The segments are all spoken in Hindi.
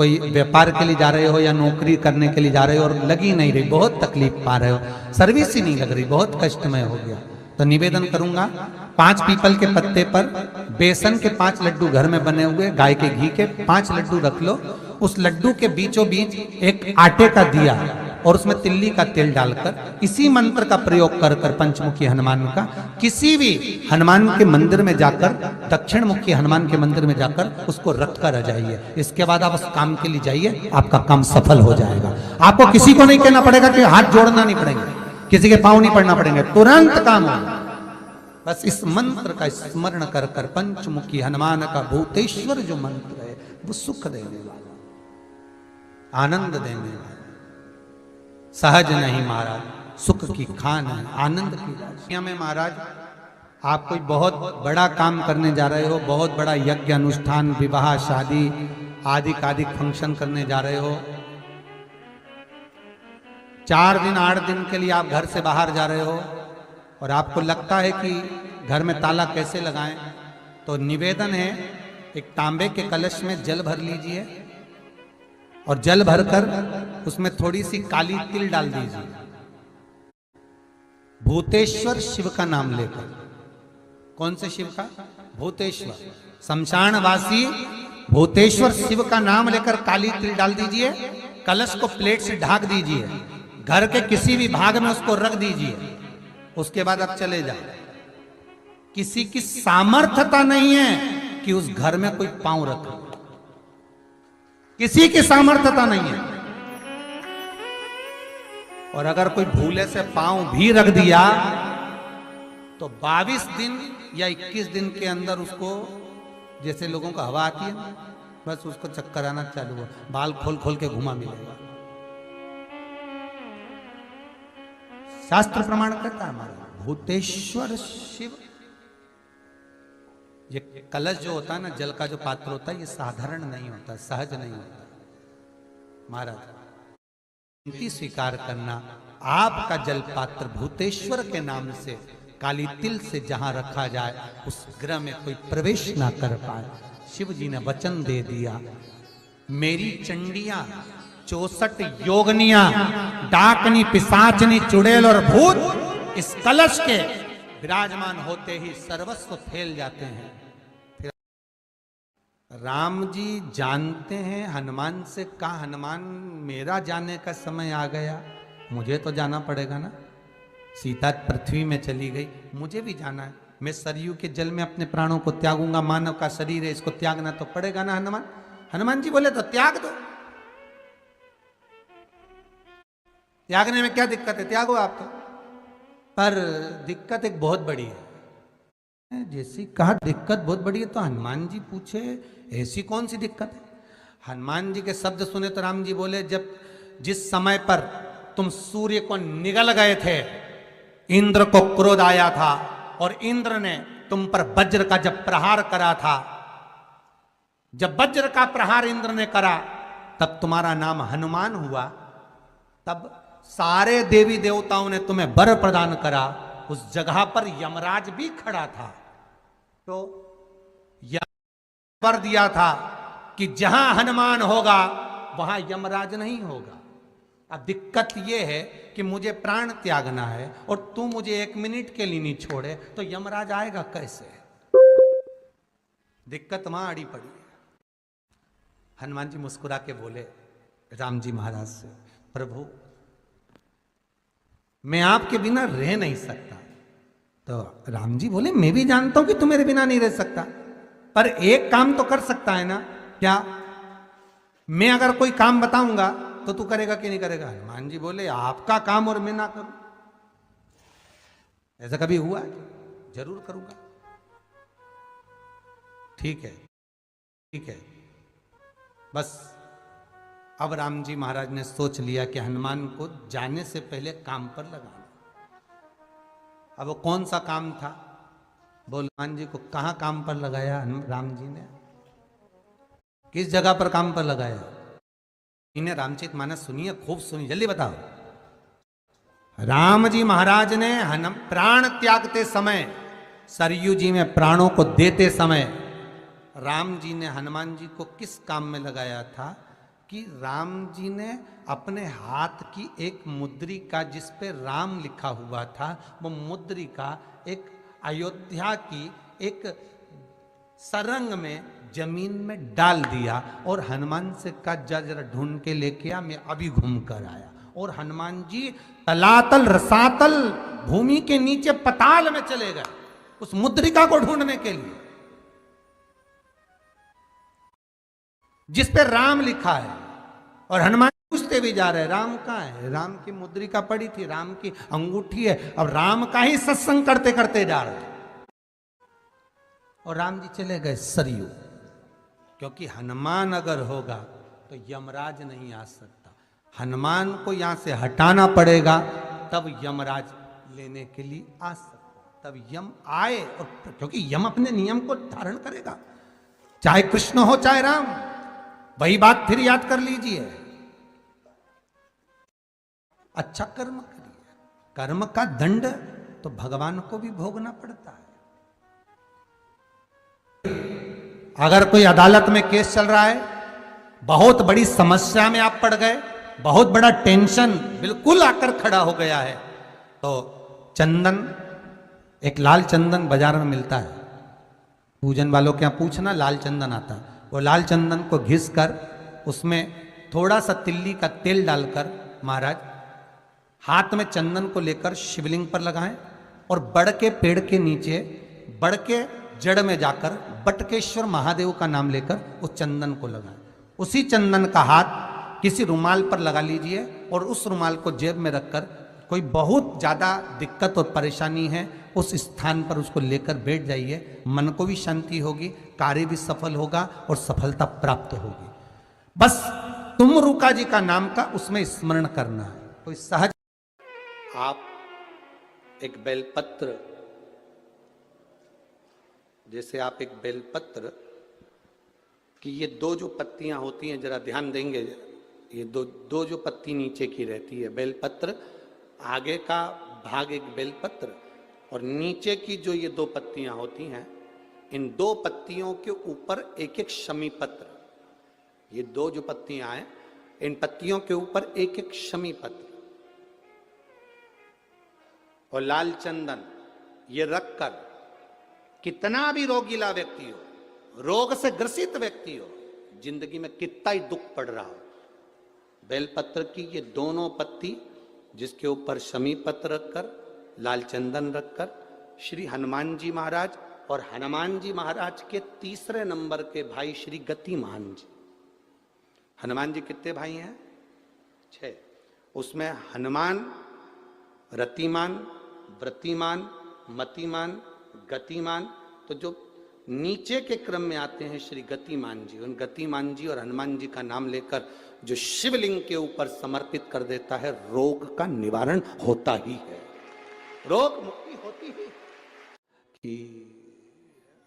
कोई व्यापार के लिए जा रहे हो या नौकरी करने के लिए जा रहे हो और लगी नहीं रही, बहुत तकलीफ पा रहे हो, सर्विस ही नहीं लग रही, बहुत कष्टमय हो गया, तो निवेदन करूंगा 5 पीपल के पत्ते पर बेसन के 5 लड्डू घर में बने हुए, गाय के घी के 5 लड्डू रख लो, उस लड्डू के बीचों बीच एक आटे का दिया और उसमें तिल्ली का तेल डालकर इसी मंत्र का प्रयोग कर कर पंचमुखी हनुमान का किसी भी हनुमान के मंदिर में जाकर, दक्षिण मुखी हनुमान के मंदिर में जाकर उसको रख कर आ जाइए। इसके बाद आप उस काम के लिए जाइए, आपका काम सफल हो जाएगा। आपको किसी को नहीं कहना पड़ेगा कि हाथ जोड़ना नहीं पड़ेगा, किसी के पांव नहीं पड़ना पड़ेंगे, तुरंत काम होगा। बस इस मंत्र का स्मरण कर कर पंचमुखी हनुमान का भूतेश्वर जो मंत्र है वो सुख देने वाला, आनंद देने वाला, सहज नहीं महाराज, सुख की खान है, आनंद की राशियां में महाराज आप कोई बहुत बड़ा काम करने जा रहे हो, बहुत बड़ा यज्ञ अनुष्ठान, विवाह, शादी आदि आदि फंक्शन करने जा रहे हो, 4 दिन 8 दिन के लिए आप घर से बाहर जा रहे हो और आपको लगता है कि घर में ताला कैसे लगाएं, तो निवेदन है एक तांबे के कलश में जल भर लीजिए और जल भरकर उसमें थोड़ी सी काली तिल डाल दीजिए, भूतेश्वर शिव का नाम लेकर। कौन से शिव का? भूतेश्वर, शमशानवासी भूतेश्वर शिव का नाम लेकर काली तिल डाल दीजिए, कलश को प्लेट से ढक दीजिए, घर के किसी भी भाग में उसको रख दीजिए। उसके बाद आप चले जाओ। किसी की सामर्थ्यता नहीं है कि उस घर में कोई पांव रखे, किसी की सामर्थ्यता नहीं है। और अगर कोई भूले से पांव भी रख दिया तो 22 दिन या 21 दिन के अंदर उसको, जैसे लोगों को हवा आती है, बस उसको चक्कर आना चालू हुआ, बाल खोल खोल के घुमा मिलेगा। शास्त्र प्रमाण करता है हमारा भूतेश्वर शिव। ये कलश जो होता है ना, जल का जो पात्र होता है, ये साधारण नहीं होता, सहज नहीं होता महाराज। विनती स्वीकार करना, आपका जल पात्र भूतेश्वर के नाम से काली तिल से जहां रखा जाए उस गृह में कोई प्रवेश ना कर पाए। शिव जी ने वचन दे दिया, मेरी चंडियां 64 योगनियां, डाकनी, पिशाचनी, चुड़ैल और भूत इस कलश के विराजमान होते ही सर्वस्व फैल जाते हैं। फिर राम जी जानते हैं हनुमान से, कहा हनुमान मेरा जाने का समय आ गया, मुझे तो जाना पड़ेगा ना, सीता पृथ्वी में चली गई, मुझे भी जाना है, मैं सरयू के जल में अपने प्राणों को त्यागूंगा, मानव का शरीर है, इसको त्यागना तो पड़ेगा ना हनुमान। हनुमान जी बोले तो त्याग दो, त्यागने में क्या दिक्कत है, त्यागो आप तो। पर दिक्कत एक बहुत बड़ी है। जैसी कहा दिक्कत बहुत बड़ी है, तो हनुमान जी पूछे ऐसी कौन सी दिक्कत है? हनुमान जी के शब्द सुने तो राम जी बोले, जब जिस समय पर तुम सूर्य को निगल गए थे, इंद्र को क्रोध आया था और इंद्र ने तुम पर वज्र का जब प्रहार करा था, जब वज्र का प्रहार इंद्र ने करा तब तुम्हारा नाम हनुमान हुआ, तब सारे देवी देवताओं ने तुम्हें वर प्रदान करा, उस जगह पर यमराज भी खड़ा था, तो वर दिया था कि जहां हनुमान होगा वहां यमराज नहीं होगा। अब दिक्कत यह है कि मुझे प्राण त्यागना है और तू मुझे 1 मिनट के लिए नहीं छोड़े, तो यमराज आएगा कैसे? दिक्कत वहां अड़ी पड़ी है। हनुमान जी मुस्कुरा के बोले राम जी महाराज से, प्रभु मैं आपके बिना रह नहीं सकता। तो राम जी बोले, मैं भी जानता हूं कि तू मेरे बिना नहीं रह सकता, पर एक काम तो कर सकता है ना। क्या? मैं अगर कोई काम बताऊंगा तो तू करेगा कि नहीं करेगा? हनुमान जी बोले, आपका काम और मैं ना करूं, ऐसा कभी हुआ है? जरूर करूंगा। ठीक है, ठीक है। बस अब राम जी महाराज ने सोच लिया कि हनुमान को जाने से पहले काम पर लगाना। अब वो कौन सा काम था? बोल, हनुमान जी को कहां काम पर लगाया राम जी ने? किस जगह पर काम पर लगाया? इन्हें रामचरितमानस सुनिए, खूब सुनिए, जल्दी बताओ। राम जी महाराज ने प्राण त्यागते समय, सरयू जी में प्राणों को देते समय, राम जी ने हनुमान जी को किस काम में लगाया था? कि राम जी ने अपने हाथ की एक मुद्रिका जिस पे राम लिखा हुआ था, वो मुद्रिका एक अयोध्या की एक सरंग में जमीन में डाल दिया और हनुमान से कहा जा जरा ढूंढ के लेके आ, मैं अभी घूम कर आया। और हनुमान जी तलातल रसातल भूमि के नीचे पताल में चले गए उस मुद्रिका को ढूंढने के लिए जिस पे राम लिखा है। और हनुमान पूछते भी जा रहे राम कहाँ है, राम की मुद्रिका पड़ी थी, राम की अंगूठी है। अब राम का ही सत्संग करते करते जा रहे और राम जी चले गए सरयू, क्योंकि हनुमान अगर होगा तो यमराज नहीं आ सकता। हनुमान को यहां से हटाना पड़ेगा तब यमराज लेने के लिए आ सकता, तब यम आए। और क्योंकि यम अपने नियम को धारण करेगा, चाहे कृष्ण हो चाहे राम। वही बात फिर याद कर लीजिए, अच्छा कर्म करिए, कर्म का दंड तो भगवान को भी भोगना पड़ता है। अगर कोई अदालत में केस चल रहा है, बहुत बड़ी समस्या में आप पड़ गए, बहुत बड़ा टेंशन बिल्कुल आकर खड़ा हो गया है, तो चंदन, एक लाल चंदन बाजार में मिलता है, पूजन वालों के यहाँ पूछना, लाल चंदन आता है। वो लाल चंदन को घिस कर उसमें थोड़ा सा तिल्ली का तेल डालकर महाराज हाथ में चंदन को लेकर शिवलिंग पर लगाएं और बड़ के पेड़ के नीचे, बड़ के जड़ में जाकर बटकेश्वर महादेव का नाम लेकर उस चंदन को लगाएं। उसी चंदन का हाथ किसी रुमाल पर लगा लीजिए और उस रुमाल को जेब में रखकर, कोई बहुत ज़्यादा दिक्कत और परेशानी है उस स्थान पर उसको लेकर बैठ जाइए। मन को भी शांति होगी, कार्य भी सफल होगा और सफलता प्राप्त होगी। बस तुम रुका जी का नाम का उसमें स्मरण करना है। कोई सहज, आप एक बेलपत्र, जैसे आप एक बेलपत्र कि ये दो जो पत्तियां होती हैं, जरा ध्यान देंगे, ये दो जो पत्ती नीचे की रहती है बेलपत्र, आगे का भाग एक बेलपत्र और नीचे की जो ये दो पत्तियां होती हैं, इन दो पत्तियों के ऊपर एक एक शमी पत्र, ये दो जो पत्तियां हैं इन पत्तियों के ऊपर एक एक शमी पत्र और लाल चंदन ये रखकर, कितना भी रोगीला व्यक्ति हो, रोग से ग्रसित व्यक्ति हो, जिंदगी में कितना ही दुख पड़ रहा हो, बेलपत्र की ये दोनों पत्ती जिसके ऊपर शमी पत्र रखकर, लाल चंदन रखकर, श्री हनुमान जी महाराज और हनुमान जी महाराज के तीसरे नंबर के भाई श्री गतिमान जी, हनुमान जी कितने भाई हैं? 6। उसमें हनुमान, रतिमान, व्रतिमान, मतिमान, गतिमान, तो जो नीचे के क्रम में आते हैं श्री गतिमान जी, उन गतिमान जी और हनुमान जी का नाम लेकर जो शिवलिंग के ऊपर समर्पित कर देता है, रोग का निवारण होता ही है, रोग मुक्ति होती ही। कि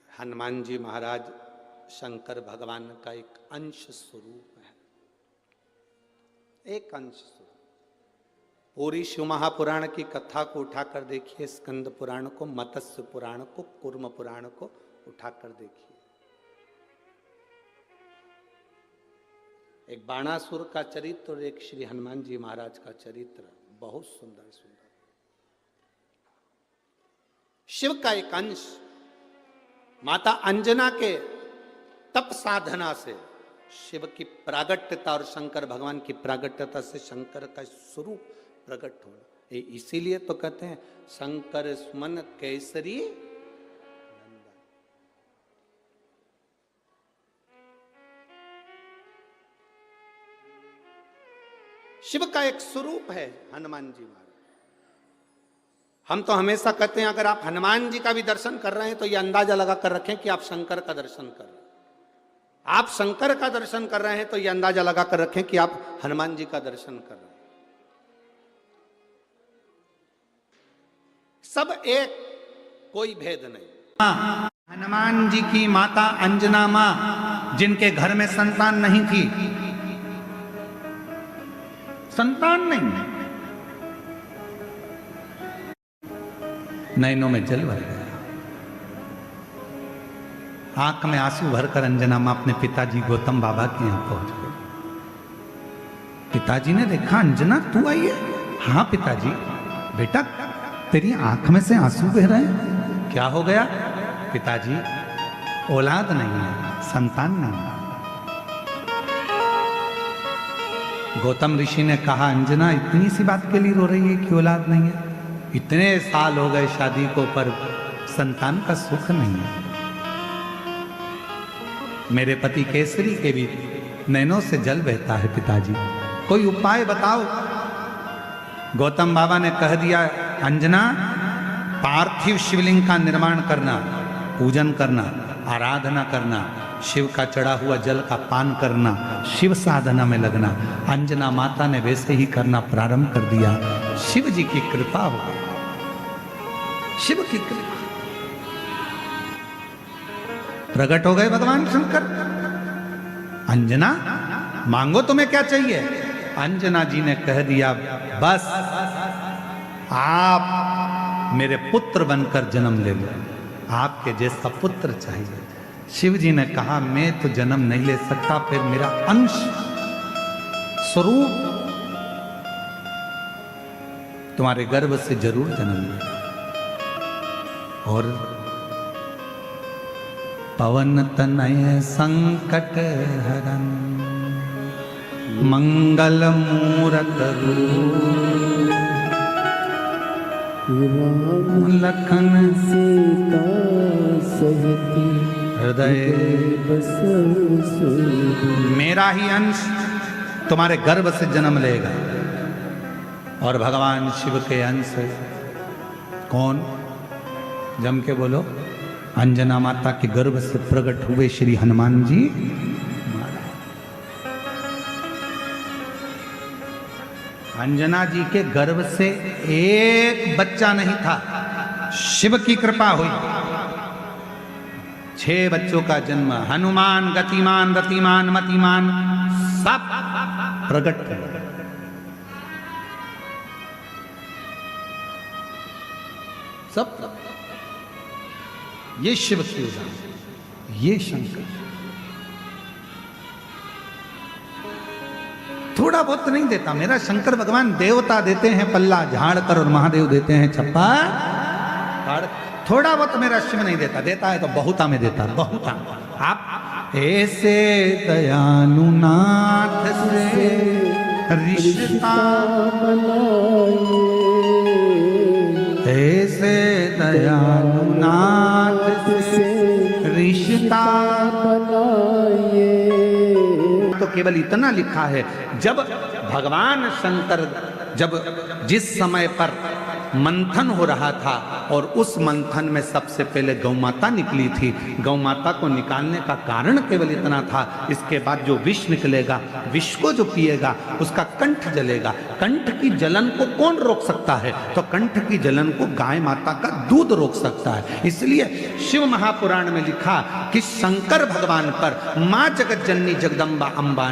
हनुमान जी महाराज शंकर भगवान का एक अंश स्वरूप है, एक अंश स्वरूप। पूरी शिव महापुराण की कथा को उठाकर देखिए, स्कंद पुराण को, मत्स्य पुराण को, कूर्म पुराण को उठाकर देखिए। एक बाणासुर का चरित्र और एक श्री हनुमान जी महाराज का चरित्र, बहुत सुंदर सुंदर। शिव का एक अंश माता अंजना के तप साधना से शिव की प्रागट्यता और शंकर भगवान की प्रागट्यता से शंकर का स्वरूप प्रकट होना। इसीलिए तो कहते हैं शंकर सुमन केसरी नंदन। शिव का एक स्वरूप है हनुमान जी महाराज। हम तो हमेशा कहते हैं अगर आप हनुमान जी का भी दर्शन कर रहे हैं तो यह अंदाजा लगा कर रखें कि आप शंकर का दर्शन कर रहे हैं। आप शंकर का दर्शन कर रहे हैं तो यह अंदाजा लगा कर रखें कि आप हनुमान जी का दर्शन कर रहे हैं। सब एक, कोई भेद नहीं। हनुमान जी की माता अंजना मां, जिनके घर में संतान नहीं थी, संतान नहीं, नैनों में जल भर गया, आंख में आंसू भरकर अंजना मां अपने पिताजी गौतम बाबा के यहां पहुंच गए। पिताजी ने देखा, अंजना तू आई है? हाँ पिताजी। बेटा तेरी आंख में से आंसू बह रहे हैं, क्या हो गया? पिताजी औलाद नहीं है, संतान नहीं है। गौतम ऋषि ने कहा, अंजना इतनी सी बात के लिए रो रही है कि औलाद नहीं है? इतने साल हो गए शादी को, पर संतान का सुख नहीं है। मेरे पति केसरी के भी नैनों से जल बहता है पिताजी, कोई उपाय बताओ। गौतम बाबा ने कह दिया, अंजना पार्थिव शिवलिंग का निर्माण करना, पूजन करना, आराधना करना, शिव का चढ़ा हुआ जल का पान करना, शिव साधना में लगना। अंजना माता ने वैसे ही करना प्रारंभ कर दिया। शिव जी की कृपा हो गई, शिव की कृपा, प्रकट हो गए भगवान शंकर। अंजना मांगो तुम्हें क्या चाहिए? अंजना जी ने कह दिया, बस आप मेरे पुत्र बनकर जन्म ले लो, आपके जैसा पुत्र चाहिए। शिव जी ने कहा, मैं तो जन्म नहीं ले सकता, फिर मेरा अंश स्वरूप तुम्हारे गर्भ से जरूर जन्म ले। और पवन तनय संकट हरन मंगल मूरत रूप लखन सीता सहित हृदय मेरा ही अंश तुम्हारे गर्भ से जन्म लेगा। और भगवान शिव के अंश कौन? जम के बोलो। अंजना माता के गर्भ से प्रकट हुए श्री हनुमान जी। अंजना जी के गर्भ से एक बच्चा नहीं था, शिव की कृपा हुई 6 बच्चों का जन्म। हनुमान, गतिमान, रतिमान, मतिमान सब प्रकट हुए। सब ये शिव की उदाहरण, ये शंकर। थोड़ा बहुत नहीं देता मेरा शंकर भगवान। देवता देते हैं पल्ला झाड़ कर और महादेव देते हैं छप्पा फाड़। थोड़ा बहुत मेरा शिव नहीं देता, देता है तो बहुता में देता, बहुता। आप ऐसे दयालु नाथ से रिश्ता बनाइए, ऐसे दयालु नाथ से रिश्ता बनाइए। तो केवल इतना लिखा है, जब भगवान शंकर जिस समय पर मंथन हो रहा था और उस मंथन में सबसे पहले गौ माता निकली थी, गौ माता को निकालने का कारण केवल इतना था, इसके बाद जो विष निकलेगा, विष को जो पिएगा उसका कंठ जलेगा। कंठ की जलन को कौन रोक सकता है? तो कंठ की जलन को गाय माता का दूध रोक सकता है। इसलिए शिव महापुराण में लिखा कि शंकर भगवान पर मां जगत जननी जगदम्बा अंबा